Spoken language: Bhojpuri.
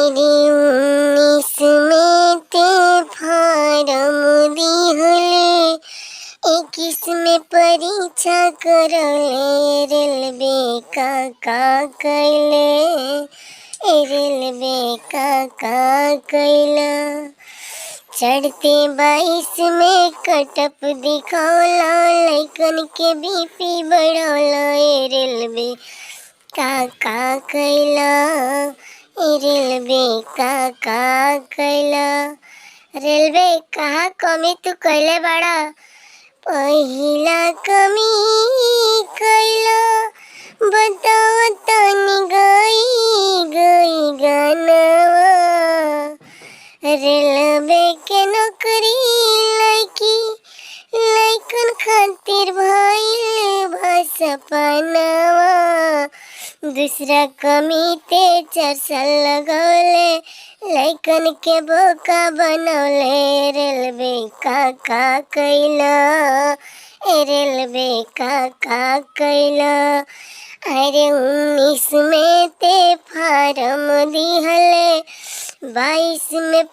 अरे 19 में ते फारम दिहले, 21 में परीक्षा करले, रेलवे का कैले, रेलवे का कैला। चढ़ते 22 में कटअप दिखौला, लइकन के बीपी बढ़ौला, रेलवे का कैला, रेलवे का कैला। रेलवे कहा कमी तू कैले बाड़ा, पहिला कमी कैला, बताओ तनी गई गानवा। रेलवे के नौकरी लइकन खातिर भइल बा सपनावा। दूसरा कमी ते 4 साल लगौले, लइकन के बोका बनौले, रेलवे का कैला, रेलवे का कैला। अरे 19 में ते फारम दिहले, 22 में